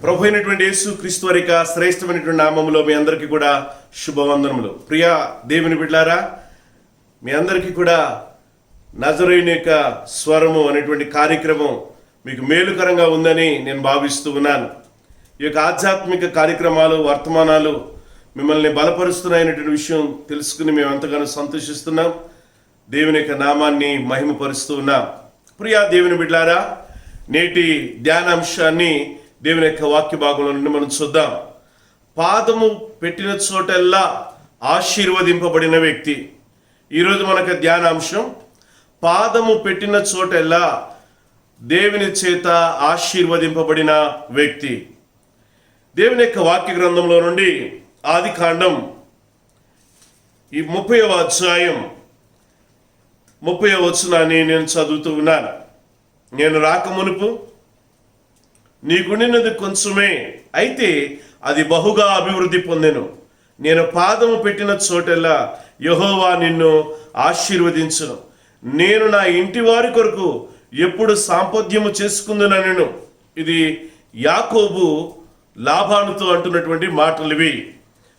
ప్రభు అయినటువంటి యేసు క్రీస్తు వారి యొక్క శ్రేష్టమైనటువంటి నామములో మీ అందరికీ కూడా శుభవందనములు. ప్రియా దేవుని బిడ్డలారా, మీ అందరికీ కూడా నజరేయుని యొక్క స్వరము అనేటువంటి కార్యక్రమం మీకు మేలుకరంగా ఉందని నేను భావిస్తూ ఉన్నాను. ఈ యొక్క ఆధ్యాత్మిక కార్యక్రమాలు, వర్తమానాలు మిమ్మల్ని బలపరుస్తున్నాయనేటువంటి విషయం తెలుసుకుని మేము ఎంతగానో సంతోషిస్తున్నాం. దేవుని యొక్క నామాన్ని మహిమపరుస్తూ ఉన్నాం. ప్రియా దేవుని బిడ్డలారా, నేటి ధ్యానాంశాన్ని దేవుని యొక్క వాక్య భాగంలో నుండి మనం చూద్దాం. పాదము పెట్టిన చోటల్లా ఆశీర్వదింపబడిన వ్యక్తి. ఈరోజు మనకు ధ్యానాంశం పాదము పెట్టిన చోటల్లా దేవుని చేత ఆశీర్వదింపబడిన వ్యక్తి. దేవుని యొక్క వాక్య గ్రంథంలో నుండి ఆదికాండం ఈ 30వ అధ్యాయం 30వ వచనాన్ని నేను చదువుతూ ఉన్నాను. నేను రాకమునుపు నీకుండినది కొంచెమే, అయితే అది బహుగా అభివృద్ధి పొందెను. నేను పాదము పెట్టిన చోటెల్లా యెహోవా నిన్ను ఆశీర్వదించును. నేను నా ఇంటి వారి కొరకు ఎప్పుడు సాంపద్యము చేసుకుందునను. ఇది యాకోబు లాబానుతో అంటున్నటువంటి మాటలు ఇవి.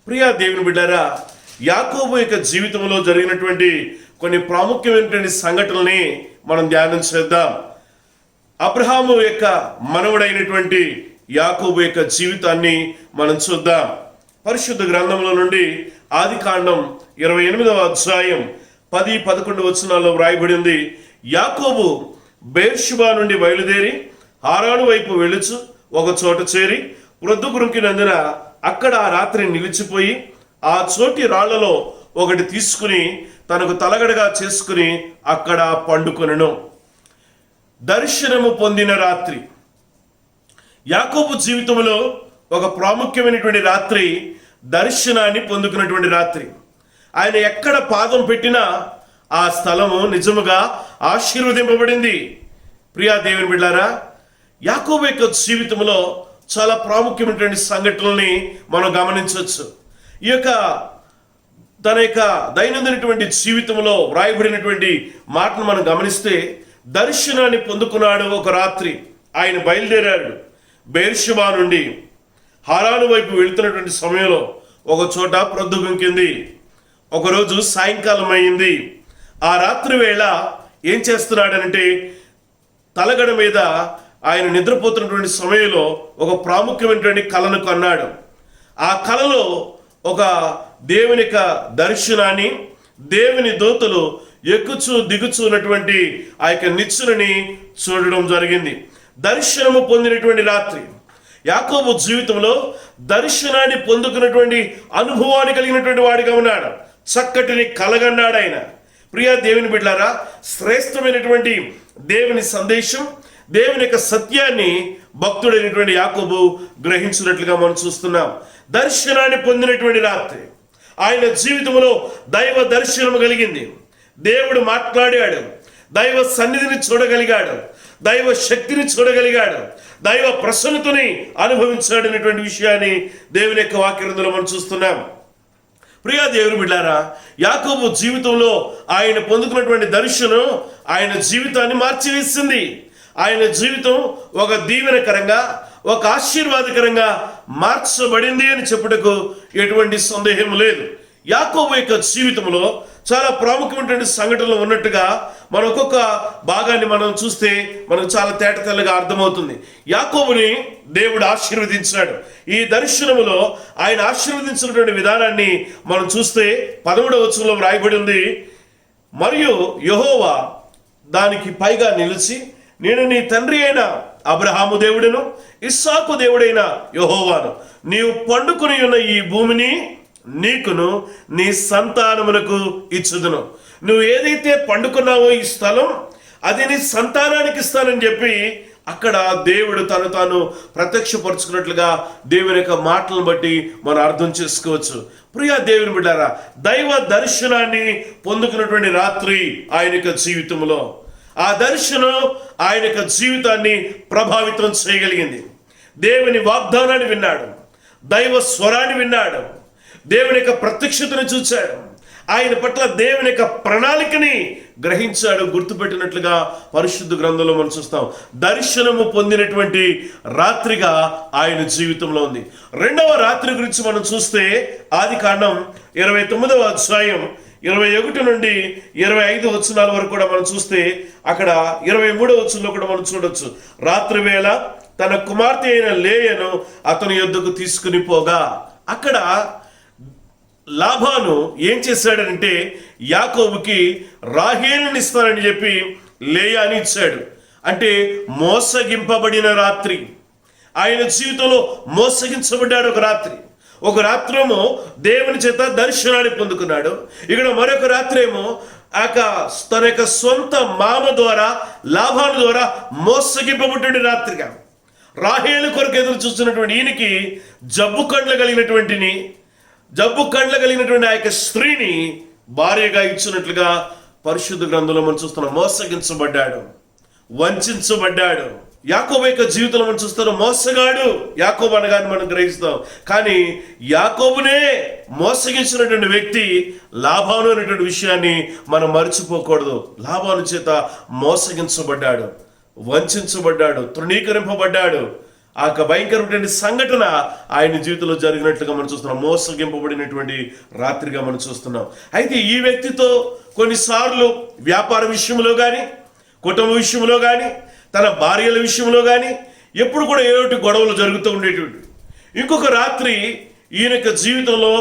ప్రియా దేవుని బిడ్డారా, యాకోబు యొక్క జీవితంలో జరిగినటువంటి కొన్ని ప్రాముఖ్యమైనటువంటి సంఘటనల్ని మనం ధ్యానం చేద్దాం. అబ్రహాము యొక్క మనవడైనటువంటి యాకోబు యొక్క జీవితాన్ని మనం చూద్దాం. పరిశుద్ధ గ్రంథంలో నుండి ఆదికాండం 28వ అధ్యాయం 10-11 వచనాల్లో వ్రాయబడింది. యాకోబు బెర్షెబా నుండి బయలుదేరి హారాను వైపు వెళుచు ఒక చోట చేరి ప్రొద్దుగురుకినందున అక్కడ ఆ రాత్రి నిలిచిపోయి ఆ చోటి రాళ్లలో ఒకటి తీసుకుని తనకు తలగడగా చేసుకుని అక్కడ పండుకొనెను. దర్శనము పొందిన రాత్రి. యాకోబు జీవితంలో ఒక ప్రాముఖ్యమైనటువంటి రాత్రి దర్శనాన్ని పొందుకున్నటువంటి రాత్రి. ఆయన ఎక్కడ పాదం పెట్టినా ఆ స్థలము నిజముగా ఆశీర్వదింపబడింది. ప్రియా దేవుని బిడ్డారా, యాకోబు యొక్క జీవితంలో చాలా ప్రాముఖ్యమైనటువంటి సంఘటనల్ని మనం గమనించవచ్చు. ఈ యొక్క తన యొక్క దైనందినటువంటి జీవితంలో వ్రాయబడినటువంటి మాటను మనం గమనిస్తే, దర్శనాన్ని పొందుకున్నాడు. ఒక రాత్రి ఆయన బయలుదేరాడు. బెర్షెబా నుండి హారాను వైపు వెళుతున్నటువంటి సమయంలో ఒక చోట ప్రొద్దుగుంకింది. ఒకరోజు సాయంకాలం అయింది. ఆ రాత్రి వేళ ఏం చేస్తున్నాడనంటే, తలగడ మీద ఆయన నిద్రపోతున్నటువంటి సమయంలో ఒక ప్రాముఖ్యమైనటువంటి కలను కన్నాడు. ఆ కలలో ఒక దేవుని యొక్క దర్శనాన్ని, దేవుని దూతలు ఎక్కుచూ దిగుచూ ఉన్నటువంటి ఆ యొక్క నిచ్చెనని చూడడం జరిగింది. దర్శనము పొందినటువంటి రాత్రి. యాకోబు జీవితంలో దర్శనాన్ని పొందుకున్నటువంటి అనుభవాన్ని కలిగినటువంటి వాడిగా ఉన్నాడు. చక్కటిని కలగన్నాడు ఆయన. ప్రియా దేవుని బిడ్డలారా, శ్రేష్టమైనటువంటి దేవుని సందేశం, దేవుని యొక్క సత్యాన్ని భక్తుడైనటువంటి యాకోబు గ్రహించినట్లుగా మనం చూస్తున్నాం. దర్శనాన్ని పొందినటువంటి రాత్రి. ఆయన జీవితంలో దైవ దర్శనం కలిగింది. దేవుడు మాట్లాడాడు. దైవ సన్నిధిని చూడగలిగాడు. దైవ శక్తిని చూడగలిగాడు. దైవ ప్రసన్నతని అనుభవించాడు అనేటువంటి విషయాన్ని దేవుని యొక్క వాక్యంలో మనం చూస్తున్నాం. ప్రియా దేవుని బిడ్డారా, యాకోబు జీవితంలో ఆయన పొందుకున్నటువంటి దర్శనం ఆయన జీవితాన్ని మార్చివేసింది. ఆయన జీవితం ఒక దీవెనకరంగా, ఒక ఆశీర్వాదకరంగా మార్చబడింది అని చెప్పుటకు ఎటువంటి సందేహం లేదు. యాకోబు యొక్క జీవితంలో చాలా ప్రాముఖ్యమైనటువంటి సంఘటనలు ఉన్నట్టుగా మనం ఒక్కొక్క భాగాన్ని మనం చూస్తే మనకు చాలా తేటతెల్లగా అర్థమవుతుంది. యాకోబుని దేవుడు ఆశీర్వదించాడు. ఈ దర్శనములో ఆయన ఆశీర్వదించినటువంటి విధానాన్ని మనం చూస్తే 11వ వచనంలో వ్రాయబడి ఉంది. మరియు యెహోవా దానికి పైగా నిలిచి, నేను నీ తండ్రి అయిన అబ్రహాము దేవుడును ఇస్సాకు దేవుడైన యెహోవాను, నీవు పండుకొని ఉన్న ఈ భూమిని నీకును నీ సంతానమునకు ఇచ్చుదును. నువ్వు ఏదైతే పండుకున్నావో ఈ స్థలం, అది నీ సంతానానికి ఇస్తానని చెప్పి అక్కడ దేవుడు తను తాను ప్రత్యక్షపరుచుకున్నట్లుగా దేవుని యొక్క మాటలను బట్టి మనం అర్థం చేసుకోవచ్చు. ప్రియా దేవుని బిడ్డారా, దైవ దర్శనాన్ని పొందుకున్నటువంటి రాత్రి ఆయన యొక్క జీవితంలో. ఆ దర్శనం ఆయన యొక్క జీవితాన్ని ప్రభావితం చేయగలిగింది. దేవుని వాగ్దానాన్ని విన్నాడు. దైవ స్వరాన్ని విన్నాడు. దేవుని యొక్క ప్రత్యక్షతను చూశాడు. ఆయన పట్ల దేవుని యొక్క ప్రణాళికని గ్రహించాడు, గుర్తుపెట్టినట్లుగా పరిశుద్ధ గ్రంథంలో మనం చూస్తాం. దర్శనము పొందినటువంటి రాత్రిగా ఆయన జీవితంలో ఉంది. రెండవ రాత్రి గురించి మనం చూస్తే ఆదికాండం 29వ అధ్యాయం 21 నుండి 25 వచనాల వరకు కూడా మనం చూస్తే అక్కడ 23వ వచనంలో కూడా మనం చూడొచ్చు. రాత్రి వేళ తన కుమార్తె అయిన లేయను అతని యొద్దకు తీసుకుని పోగా, అక్కడ లాబాను ఏం చేశాడంటే యాకోబుకి రాహేలుని ఇస్తానని చెప్పి లేయాని ఇచ్చాడు. అంటే మోసగింపబడిన రాత్రి, ఆయన జీవితంలో మోసగించబడ్డాడు. ఒక రాత్రేమో దేవుని చేత దర్శనాన్ని పొందుకున్నాడు. ఇక్కడ మరొక రాత్రేమో తన యొక్క సొంత మామ ద్వారా లాబాను ద్వారా మోసగింపబడ్డ రాత్రిగా, రాహేలు కొరకు ఎదురు చూస్తున్నటువంటి ఈయనకి జబ్బు కండ్లు కలిగినటువంటి ఆ యొక్క స్త్రీని భార్యగా ఇచ్చినట్లుగా పరిశుద్ధ గ్రంథంలో మనం చూస్తున్నాం. మోసగించబడ్డాడు, వంచబడ్డాడు. యాకోబు యొక్క జీవితంలో మనం చూస్తాం, మోసగాడు యాకోబు అనగానే మనం గ్రహిస్తాం. కానీ యాకోబునే మోసగించినటువంటి వ్యక్తి లాబాను అనేటువంటి విషయాన్ని మనం మర్చిపోకూడదు. లాబాను చేత మోసగించబడ్డాడు, వంచబడ్డాడు, తృణీకరింపబడ్డాడు. ఆ భయంకరమైనటువంటి సంఘటన ఆయన జీవితంలో జరిగినట్లుగా మనం చూస్తున్నాం. మోసగింపబడినటువంటి రాత్రిగా మనం చూస్తున్నాం. అయితే ఈ వ్యక్తితో కొన్నిసార్లు వ్యాపార విషయంలో కానీ, కుటుంబ విషయంలో కానీ, తన భార్యల విషయంలో కానీ ఎప్పుడు కూడా ఏమిటి గొడవలు జరుగుతూ ఉండేటువంటి. ఇంకొక రాత్రి ఈయన యొక్క జీవితంలో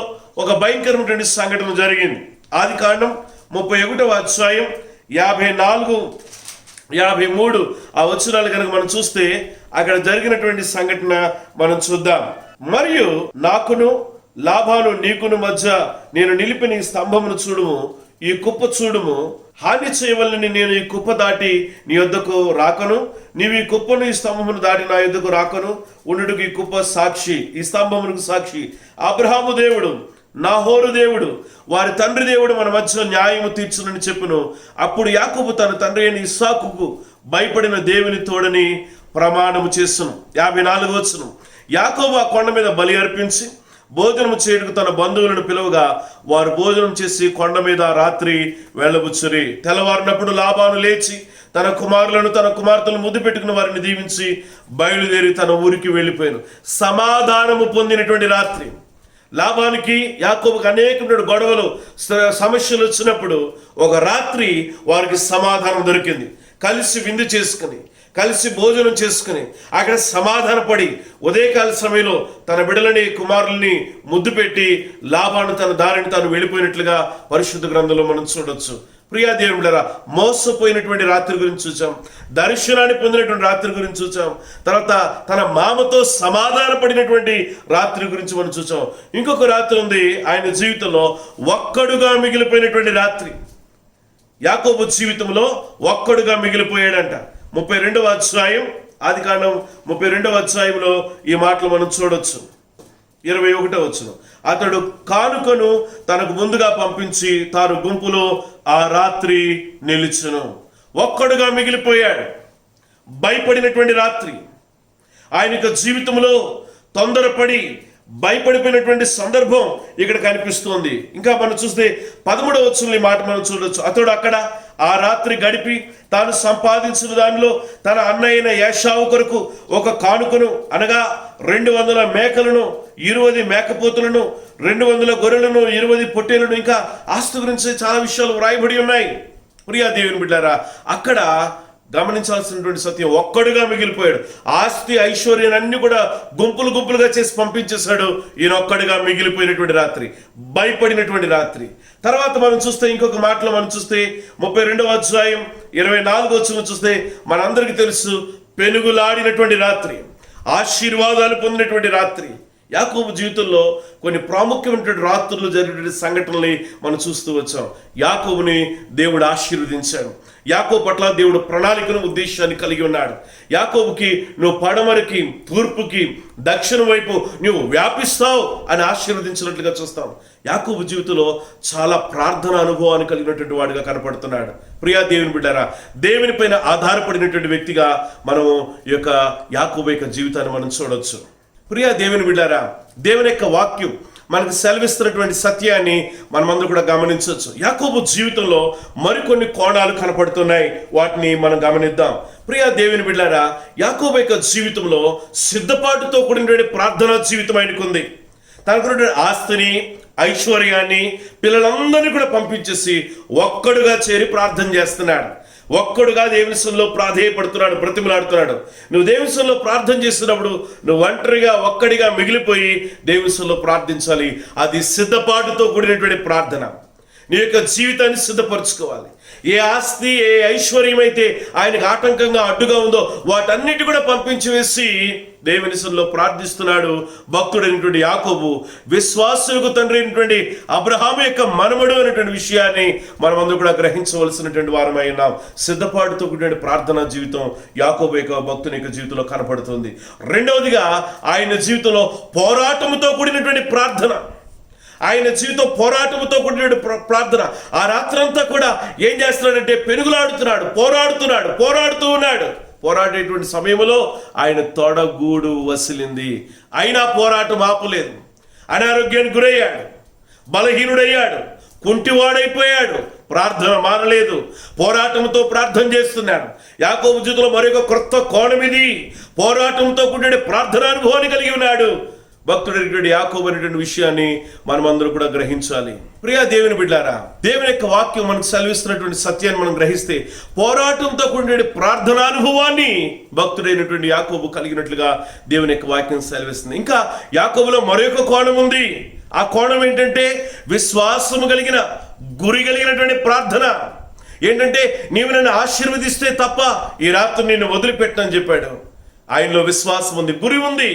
ఒక భయంకరమైనటువంటి సంఘటన జరిగింది. ఆదికాండం 31వ అధ్యాయం 54, 53 ఆ వచనాలు కనుక మనం చూస్తే అక్కడ జరిగినటువంటి సంఘటన మనం చూద్దాం. మరియు నాకును లాబాను నీకును మధ్య నేను నిలిపిన ఈ స్తంభమును చూడుము, ఈ కుప్ప చూడుము. హాని చేయవలని నేను ఈ కుప్ప దాటి నీ యొద్దకు రాకను, నీవు ఈ కుప్పను ఈ స్తంభమును దాటి నా యొద్దకు రాకను. ఉండుటకు ఈ కుప్ప సాక్షి, ఈ స్తంభమునకు సాక్షి. అబ్రహాము దేవుడు, నాహోరు దేవుడు, వారి తండ్రి దేవుడు మన మధ్య న్యాయము తీర్చునని చెప్పును. అప్పుడు యాకోబు తన తండ్రి అయిన ఇస్సాకుకు భయపడిన దేవుని తోడని ప్రమాణము చేస్తును. 54వ వచనం. యాకోబు ఆ కొండ మీద బలి అర్పించి భోజనము చేయుటకు తన బంధువులను పిలువగా వారు భోజనం చేసి కొండ మీద రాత్రి వెళ్ళబుచ్చురి. తెల్లవారినప్పుడు లాబాను లేచి తన కుమారులను తన కుమార్తెలను ముద్దు పెట్టుకుని వారిని దీవించి బయలుదేరి తన ఊరికి వెళ్ళిపోయాను. సమాధానము పొందినటువంటి రాత్రి. లాబానికి యాకోబుకి అనేకమైన గొడవలు సమస్యలు వచ్చినప్పుడు ఒక రాత్రి వారికి సమాధానం దొరికింది. కలిసి విందు చేసుకుని, కలిసి భోజనం చేసుకుని అక్కడ సమాధానపడి ఉదయకాల సమయంలో తన బిడ్డలని కుమారుల్ని ముద్దు పెట్టి లాబాను తన దారిని తాను వెళ్ళిపోయినట్లుగా పరిశుద్ధ గ్రంథంలో మనం చూడొచ్చు. ప్రియా దేవుడారా, మోసపోయినటువంటి రాత్రి గురించి చూసాం, దర్శనాన్ని పొందినటువంటి రాత్రి గురించి చూసాం, తర్వాత తన మామతో సమాధాన పడినటువంటి రాత్రి గురించి మనం చూసాం. ఇంకొక రాత్రి ఉంది ఆయన జీవితంలో, ఒక్కడుగా మిగిలిపోయినటువంటి రాత్రి. యాకోబు జీవితంలో ఒక్కడుగా మిగిలిపోయాడంట. 32వ అధ్యాయం, ఆదికాండం 32వ అధ్యాయంలో ఈ మాటలు మనం చూడొచ్చు. 21వ వచనం. అతడు కానుకను తనకు ముందుగా పంపించి తాను గుంపులో ఆ రాత్రి నిలిచెను. ఒక్కడుగా మిగిలిపోయాడు. భయపడినటువంటి రాత్రి. ఆయన యొక్క జీవితంలో తొందరపడి భయపడిపోయినటువంటి సందర్భం ఇక్కడ కనిపిస్తుంది. ఇంకా మనం చూస్తే 13వ వచనంలో ఈ మాట మనం చూడొచ్చు. అతడు అక్కడ ఆ రాత్రి గడిపి తాను సంపాదించిన దానిలో తన అన్నయ్యైన ఏశావు కొరకు ఒక కానుకను, అనగా 200 మేకలను, 20 మేకపోతులను, 200 గొర్రెలను, 20 పొట్టేలను, ఇంకా ఆస్తి గురించి చాలా విషయాలు వ్రాయబడి ఉన్నాయి. ప్రియా దేవుని బిడ్డారా, అక్కడ గమనించాల్సినటువంటి సత్యం, ఒక్కడుగా మిగిలిపోయాడు. ఆస్తి ఐశ్వర్యాన్ని కూడా గుంపులుగా చేసి పంపించేశాడు. ఈయన ఒక్కడుగా మిగిలిపోయినటువంటి రాత్రి, భయపడినటువంటి రాత్రి. తర్వాత మనం చూస్తే ఇంకొక మాటలో మనం చూస్తే 32వ అధ్యాయం 24వ వచనం చూస్తే మనందరికీ తెలుసు, పెనుగులాడినటువంటి రాత్రి, ఆశీర్వాదాలు పొందినటువంటి రాత్రి. యాకోబు జీవితంలో కొన్ని ప్రాముఖ్యమైనటువంటి రాత్రులు జరిగినటువంటి సంఘటనల్ని మనం చూస్తూ వచ్చాం. యాకోబుని దేవుడు ఆశీర్వదించాడు. యాకోబు పట్ల దేవుడు ప్రణాళికను, ఉద్దేశాన్ని కలిగి ఉన్నాడు. యాకోబుకి నువ్వు పడమరకి, తూర్పుకి, దక్షిణం వైపు నువ్వు వ్యాపిస్తావు అని ఆశీర్వదించినట్లుగా చూస్తాం. యాకోబు జీవితంలో చాలా ప్రార్థన అనుభవాన్ని కలిగినటువంటి వాడిగా కనపడుతున్నాడు. ప్రియా దేవుని బిడ్డారా, దేవుని పైన ఆధారపడినటువంటి వ్యక్తిగా మనము ఈ యొక్క యాకోబు యొక్క జీవితాన్ని మనం చూడొచ్చు. ప్రియా దేవుని బిడ్డారా, దేవుని యొక్క వాక్యం మనకు సెలవిస్తున్నటువంటి సత్యాన్ని మనమందరూ కూడా గమనించవచ్చు. యాకోబు జీవితంలో మరికొన్ని కోణాలు కనపడుతున్నాయి, వాటిని మనం గమనిద్దాం. ప్రియా దేవుని బిడ్డారా, యాకోబు యొక్క జీవితంలో సిద్ధపాటుతో కూడినటువంటి ప్రార్థనా జీవితం ఆయనకుంది. తనకున్నటువంటి ఆస్తిని, ఐశ్వర్యాన్ని, పిల్లలందరినీ కూడా పంపించేసి ఒక్కడుగా చేరి ప్రార్థన చేస్తున్నాడు. ఒక్కడుగా దేవుని సన్నిధిలో ప్రాధేయపడుతున్నాడు, బ్రతిమలాడుతున్నాడు. నువ్వు దేవుని సన్నిధిలో ప్రార్థన చేస్తున్నప్పుడు నువ్వు ఒంటరిగా ఒక్కడిగా మిగిలిపోయి దేవుని సన్నిధిలో ప్రార్థించాలి. అది సిద్ధపాటుతో కూడినటువంటి ప్రార్థన. నీ యొక్క జీవితాన్ని సిద్ధపరచుకోవాలి. ఏ ఆస్తి, ఏ ఐశ్వర్యం అయితే ఆయనకు ఆటంకంగా అడ్డుగా ఉందో వాటన్నిటి కూడా పంపించి వేసి దేవుని సన్నిధిలో ప్రార్థిస్తున్నాడు భక్తుడైనటువంటి యాకోబు. విశ్వాసులకు తండ్రి అయినటువంటి అబ్రహాము యొక్క మనమడు అనేటువంటి విషయాన్ని మనమందరూ కూడా గ్రహించవలసినటువంటి వారమై ఉన్నాం. సిద్ధపాటుతో కూడిన ప్రార్థనా జీవితం యాకోబు యొక్క భక్తుని యొక్క జీవితంలో కనపడుతుంది. రెండవదిగా ఆయన జీవితంలో పోరాటముతో కూడినటువంటి ప్రార్థన. ఆయన జీవితం పోరాటంతో కూడిన ప్రార్థన. ఆ రాత్రంతా కూడా ఏం చేస్తున్నాడంటే పెనుగులాడుతున్నాడు, పోరాడుతూ ఉన్నాడు. పోరాడేటువంటి సమయంలో ఆయన తొడగూడు వసిలింది. అయినా పోరాటం ఆపలేదు. అనారోగ్యానికి గురయ్యాడు, బలహీనుడయ్యాడు, కుంటివాడైపోయాడు. ప్రార్థన మానలేదు, పోరాటంతో ప్రార్థన చేస్తున్నాడు. యాకోబు జీవితంలో మరొక క్రొత్త కోణం ఇది. పోరాటంతో కూడిన ప్రార్థన అనుభవాన్ని కలిగి ఉన్నాడు భక్తుడైనటువంటి యాకోబు అనేటువంటి విషయాన్ని మనమందరూ కూడా గ్రహించాలి. ప్రియా దేవుని బిడ్డారా, దేవుని యొక్క వాక్యం మనకు సెలవిస్తున్నటువంటి సత్యాన్ని మనం గ్రహిస్తే పోరాటంతో కూడిన ప్రార్థనానుభవాన్ని భక్తుడైనటువంటి యాకోబు కలిగినట్లుగా దేవుని యొక్క వాక్యం సెలవిస్తుంది. ఇంకా యాకోబులో మరొక కోణం ఉంది. ఆ కోణం ఏంటంటే విశ్వాసము కలిగిన, గురి కలిగినటువంటి ప్రార్థన. ఏంటంటే నీవు నన్ను ఆశీర్వదిస్తే తప్ప ఈ రాత్రి నిన్ను వదిలిపెట్టనని చెప్పాడు. ఆయనలో విశ్వాసం ఉంది, గురి ఉంది.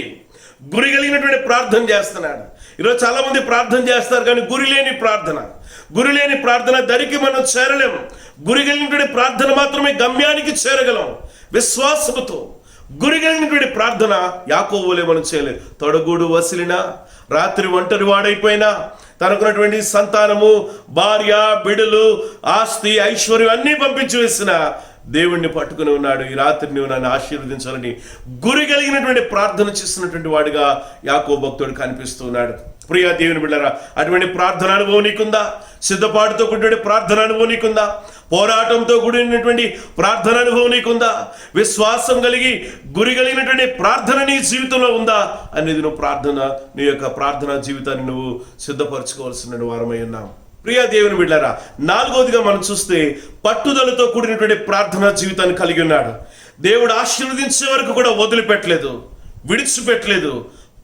గురి కలిగినటువంటి ప్రార్థన చేస్తున్నాడు. ఈరోజు చాలా మంది ప్రార్థన చేస్తారు కానీ గురి లేని ప్రార్థన దరికి మనం చేరలేం. గురి కలిగినటువంటి ప్రార్థన మాత్రమే గమ్యానికి చేరగలం. విశ్వాసముతో గురి కలిగినటువంటి ప్రార్థన యాకోబులే మనం చేయలేదు. తొడగూడు వసిలినా, రాత్రి ఒంటరి వాడైపోయినా, తనకున్నటువంటి సంతానము, భార్య, బిడ్డలు, ఆస్తి, ఐశ్వర్యం అన్నీ పంపించి వేసిన దేవుణ్ణి పట్టుకుని ఉన్నాడు. ఈ రాత్రి నువ్వు నన్ను ఆశీర్వదించాలని గురి కలిగినటువంటి ప్రార్థన చేస్తున్నటువంటి వాడిగా యాకోబు భక్తుడు కనిపిస్తూ ఉన్నాడు. ప్రియా దేవుని బిడ్డలారా, అటువంటి ప్రార్థన అనుభవం నీకుందా? సిద్ధపాటుతో కూడిన ప్రార్థన అనుభవం నీకుందా? పోరాటంతో కూడినటువంటి ప్రార్థన అనుభవం నీకుందా? విశ్వాసం కలిగి గురి కలిగినటువంటి ప్రార్థన నీ జీవితంలో ఉందా అనేది నీ యొక్క ప్రార్థనా జీవితాన్ని నువ్వు సిద్ధపరచుకోవాల్సిన వారమై ఉన్నాం. ప్రియా దేవుని బిడ్డలారా, నాలుగోదిగా మనం చూస్తే పట్టుదలతో కూడినటువంటి ప్రార్థనా జీవితాన్ని కలిగి ఉన్నాడు. దేవుడు ఆశీర్వదించే వరకు కూడా వదిలిపెట్టలేదు, విడిచిపెట్టలేదు.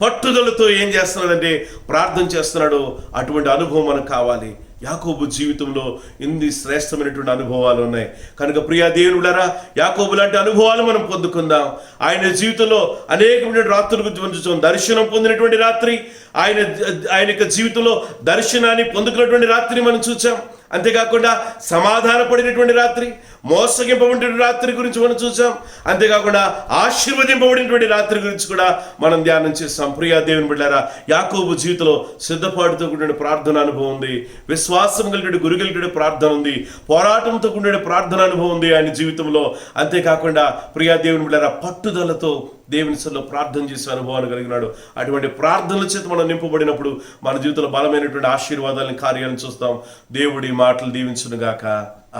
పట్టుదలతో ఏం చేస్తున్నాడంటే ప్రార్థన చేస్తున్నాడు. అటువంటి అనుభవం మనకు కావాలి. యాకోబు జీవితంలో ఇన్ని శ్రేష్టమైనటువంటి అనుభవాలు ఉన్నాయి కనుక ప్రియా దేవుని బిడ్డలారా, యాకోబు లాంటి అనుభవాలు మనం పొందుకుందాం. ఆయన జీవితంలో అనేకమైన రాత్రుల గురించి దర్శనం పొందినటువంటి రాత్రి, ఆయన యొక్క జీవితంలో దర్శనాన్ని పొందుకున్నటువంటి రాత్రి మనం చూసాం. అంతేకాకుండా సమాధాన పడినటువంటి రాత్రి, మోసగింపబడినటువంటి రాత్రి గురించి మనం చూసాం. అంతేకాకుండా ఆశీర్వదింపబడినటువంటి రాత్రి గురించి కూడా మనం ధ్యానం చేస్తాం. ప్రియా దేవుని బిడ్డలారా, యాకోబు జీవితంలో సిద్ధపాటుతో కూడిన ప్రార్థన అనుభవం ఉంది, విశ్వాసం కలిగిన గురి కలిగిన ప్రార్థన ఉంది, పోరాటంతో కూడిన ప్రార్థన అనుభవం ఉంది ఆయన జీవితంలో. అంతేకాకుండా ప్రియా దేవుని బిడ్డలారా, పట్టుదలతో దేవుని సన్నిధిలో ప్రార్థన చేసే అనుభవాన్ని కలిగినాడు. అటువంటి ప్రార్థనల చేత మనం నింపబడినప్పుడు మన జీవితంలో బలమైనటువంటి ఆశీర్వాదాలను, కార్యాలను చూస్తాం. దేవుడి మాటలు దీవించునుగాక.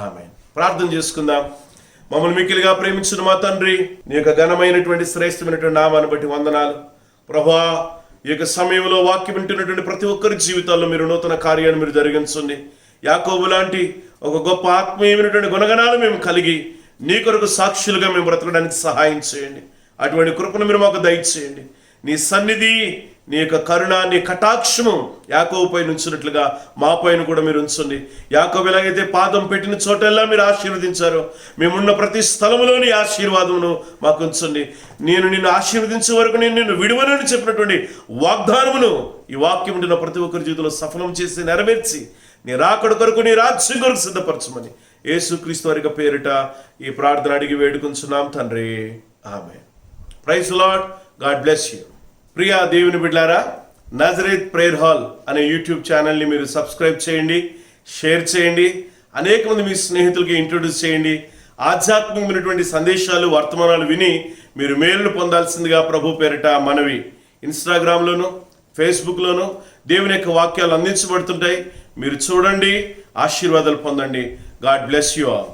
ఆమేన్. ప్రార్థన చేసుకుందాం. మమ్మల్ని మిక్కిలిగా ప్రేమించిన మా తండ్రి, నీ యొక్క ఘనమైనటువంటి శ్రేష్టమైనటువంటి నామాన్ని బట్టి వందనాలు ప్రభువా. ఈ యొక్క సమయంలో వాక్యం వింటున్నటువంటి ప్రతి ఒక్కరి జీవితాల్లో మీరు నూతన కార్యాన్ని మీరు జరిగించండి. యాకోబు లాంటి ఒక గొప్ప ఆత్మీయమైనటువంటి గుణగణాలు మేము కలిగి నీ కొరకు సాక్షులుగా మేము బ్రతకడానికి సహాయం చేయండి. అటువంటి కృపను మీరు మాకు దయచేయండి. నీ సన్నిధి, నీ యొక్క కరుణ, నీ కటాక్షము యాకోబు పైన ఉంచినట్లుగా మా పైన కూడా మీరు ఉంచండి. యాకోబు ఎలాగైతే పాదం పెట్టిన చోటెల్లా మీరు ఆశీర్వదించారో, మేమున్న ప్రతి స్థలములోని ఆశీర్వాదమును మాకు ఉంచండి. నేను నిన్ను ఆశీర్వదించే వరకు నేను నిన్ను విడువనని చెప్పినటువంటి వాగ్దానమును ఈ వాక్యం ఉంటున్న ప్రతి ఒక్కరి జీవితంలో సఫలం చేసి నెరవేర్చి నీ రాకడ కొరకు, నీ రాజ్యం కొరకు సిద్ధపరచమని యేసుక్రీస్తు వారి పేరిట ఈ ప్రార్థన అడిగి వేడుకొంచున్నాం తండ్రి. ఆమేన్. Praise lord. God bless you. ప్రియా దేవుని బిడ్డలారా, నజరేత్ ప్రేయర్ హాల్ అనే యూట్యూబ్ ఛానల్ని మీరు సబ్స్క్రైబ్ చేయండి, షేర్ చేయండి, అనేక మంది మీ స్నేహితులకి ఇంట్రొడ్యూస్ చేయండి. ఆధ్యాత్మికమైనటువంటి సందేశాలు, వర్తమానాలు విని మీరు మేలును పొందాల్సిందిగా ప్రభు పేరిట మనవి. ఇన్స్టాగ్రామ్లోను, ఫేస్బుక్లోను దేవుని యొక్క వాక్యాలు అందించబడుతుంటాయి. మీరు చూడండి, ఆశీర్వాదాలు పొందండి. God bless you all.